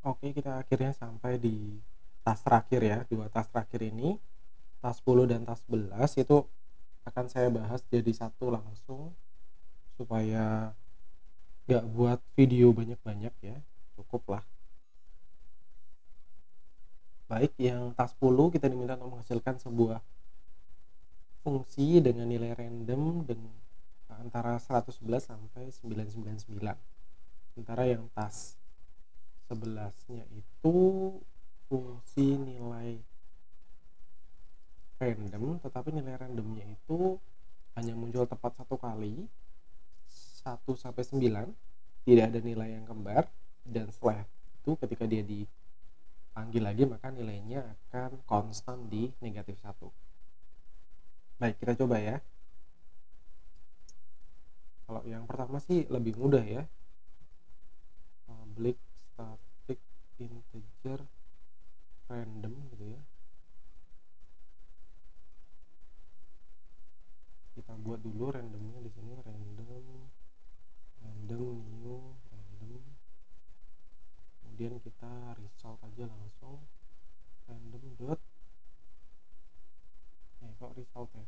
Oke, kita akhirnya sampai di tas terakhir ya. Dua tas terakhir ini, tas 10 dan tas 11 itu akan saya bahas jadi satu langsung supaya nggak buat video banyak-banyak ya. Cukuplah. Baik, yang tas 10 kita diminta untuk menghasilkan sebuah fungsi dengan nilai random dengan antara 111 sampai 999. Sementara yang tas 11-nya itu fungsi nilai random, tetapi nilai randomnya itu hanya muncul tepat satu kali, 1 sampai 9, tidak ada nilai yang kembar, dan setelah itu ketika dia dipanggil lagi maka nilainya akan konstan di -1. Baik, kita coba ya. Kalau yang pertama sih lebih mudah ya. Public static integer random gitu ya. Kita buat dulu randomnya di sini, random new random, kemudian kita result aja langsung random dot kok result ya,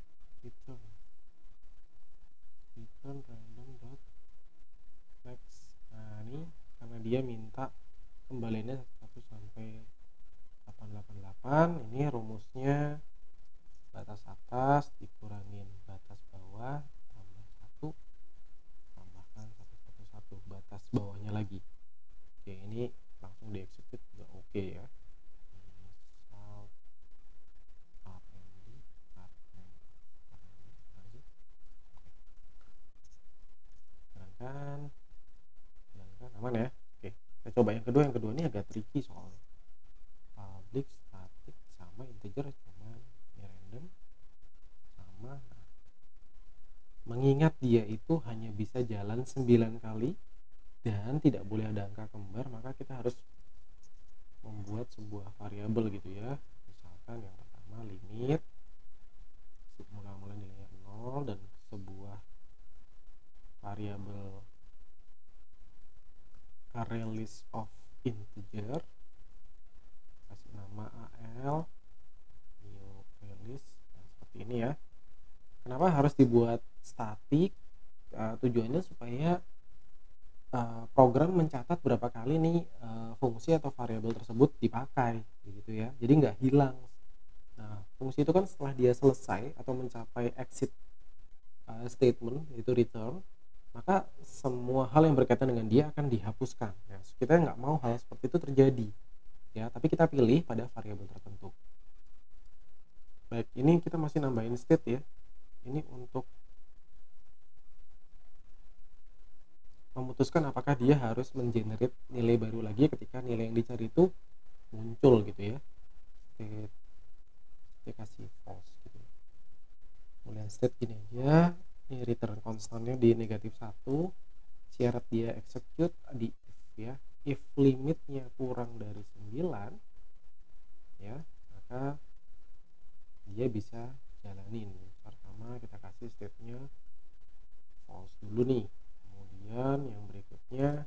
return random dot next. Nah ini karena dia minta kembaliannya 1 sampai 888, ini rumusnya batas atas dikurangin batas bawah tambah 1 tambahkan 111, batas bawahnya lagi. Oke, ini langsung dieksekut juga oke ya. Result jalankan aman ya. Oke, kita coba yang kedua. Yang kedua ini agak tricky soalnya. Public static sama integer cuman random sama. Nah, mengingat dia itu hanya bisa jalan 9 kali dan tidak boleh ada angka kembar, maka kita harus membuat sebuah variabel gitu ya. Misalkan yang pertama limit mula-mula nilainya 0 dan sebuah variabel array list of integer, kasih nama al new arraylist. Nah, seperti ini ya. Kenapa harus dibuat statik? Tujuannya supaya program mencatat berapa kali nih fungsi atau variabel tersebut dipakai gitu ya, jadi nggak hilang. Nah, fungsi itu kan setelah dia selesai atau mencapai exit statement, yaitu return, maka semua hal yang berkaitan dengan dia akan dihapuskan ya. Kita nggak mau hal seperti itu terjadi ya, tapi kita pilih pada variabel tertentu. Baik, ini kita masih nambahin state ya. Ini untuk memutuskan apakah dia harus mengenerate nilai baru lagi ketika nilai yang dicari itu muncul gitu ya. State dia kasih false gitu. Kemudian state gini aja, ini return konstannya di -1, syarat dia execute di if ya. If limitnya kurang dari 9 ya, maka dia bisa jalanin. Pertama kita kasih state-nya false dulu nih. Kemudian yang berikutnya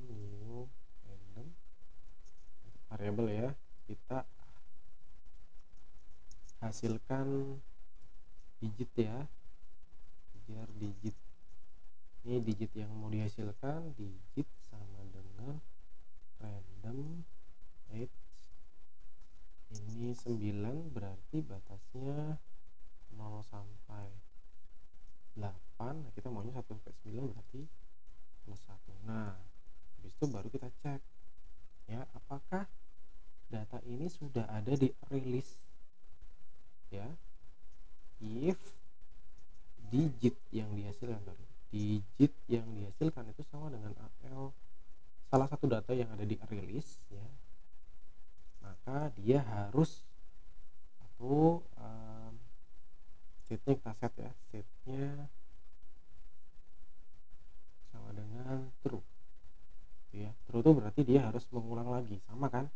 new random variabel ya, kita hasilkan digit ya, biar digit ini digit yang mau dihasilkan, digit sama dengan random age ini 9, berarti batasnya 0 sampai 8. Nah, kita maunya 1 sampai 9 berarti plus 1. Nah, habis itu baru kita cek ya, apakah data ini sudah ada di release ya. If digit yang dihasilkan itu sama dengan AL salah satu data yang ada di release ya, maka dia harus satu state-nya kita set ya, state-nya sama dengan true ya. True itu berarti dia harus mengulang lagi, sama kan.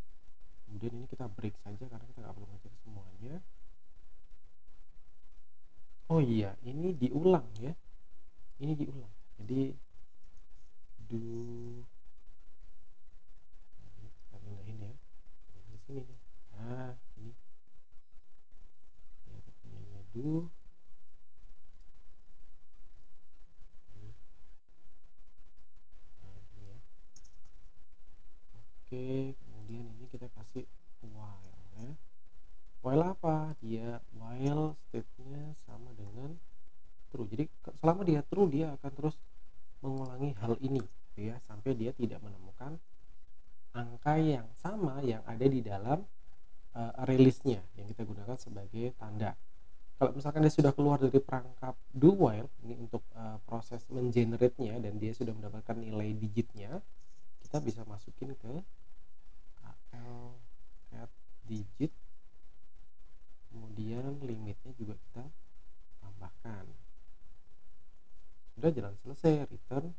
Kemudian ini kita break saja karena kita nggak perlu ngejar semuanya. Oh iya, ini diulang ya. ini diulang. Jadi do, kita pindahin ya di sini nih. Nah ini ya, punyanya do. Nah ini ya. Oke, kemudian ini kita kasih while ya. While apa? Dia while state-nya sama dengan true. Jadi selama dia true, dia akan terus mengulangi hal ini gitu ya, sampai dia tidak menemukan angka yang sama yang ada di dalam release-nya yang kita gunakan sebagai tanda. Kalau misalkan dia sudah keluar dari perangkap do while ini untuk proses mengenerate-nya dan dia sudah mendapatkan nilai digitnya, kita bisa masukin ke al cat digit, kemudian limitnya juga kita tambahkan. Sudah, jalan selesai, return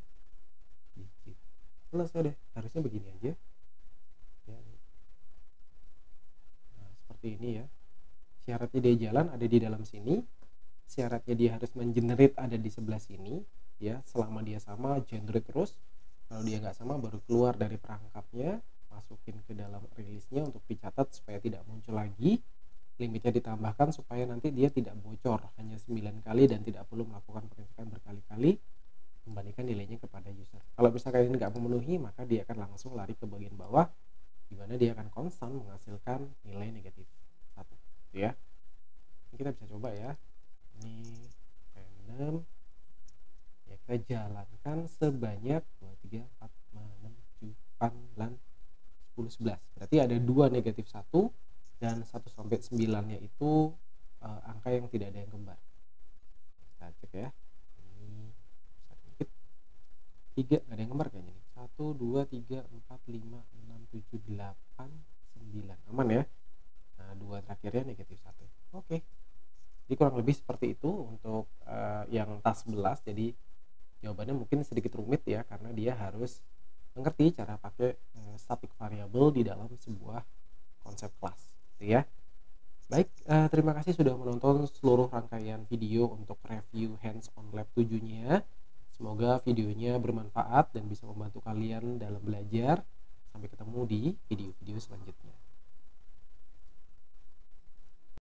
digit, selesai deh. Harusnya begini aja ya. Nah seperti ini ya, syaratnya dia jalan ada di dalam sini, syaratnya dia harus mengenerate ada di sebelah sini ya. Selama dia sama, generate terus. Kalau dia nggak sama, baru keluar dari perangkapnya, masukin ke dalam rilisnya untuk dicatat supaya tidak muncul lagi. Limitnya ditambahkan supaya nanti dia tidak bocor hanya 9 kali dan tidak perlu melakukan pengecekan berkali-kali, kembalikan nilainya kepada user. Kalau misalkan ini nggak memenuhi, maka dia akan langsung lari ke bagian bawah di mana dia akan konstan menghasilkan nilai negatif 1 gitu ya. Ini kita bisa coba ya, ini random ya, kita jalankan sebanyak 2, 3, 4, 5, 6, 7, 8, 10, 11. Berarti ada 2 negatif 1 dan 1 sampai 9 nya itu angka yang tidak ada yang kembar. Kita cek ya, ini sedikit 3 nggak ada yang kembar kayaknya nih. 1, 2, 3, 4, 5, 6, 7, 8, 9 aman ya. Nah 2 terakhirnya negatif 1. Oke, jadi kurang lebih seperti itu untuk yang task 11. Jadi jawabannya mungkin sedikit rumit ya, karena dia harus mengerti cara pakai static variable di dalam sebuah konsep kelas gitu ya. Baik, terima kasih sudah menonton seluruh rangkaian video untuk review hands-on lab 7-nya. Semoga videonya bermanfaat dan bisa membantu kalian dalam belajar. Sampai ketemu di video-video selanjutnya.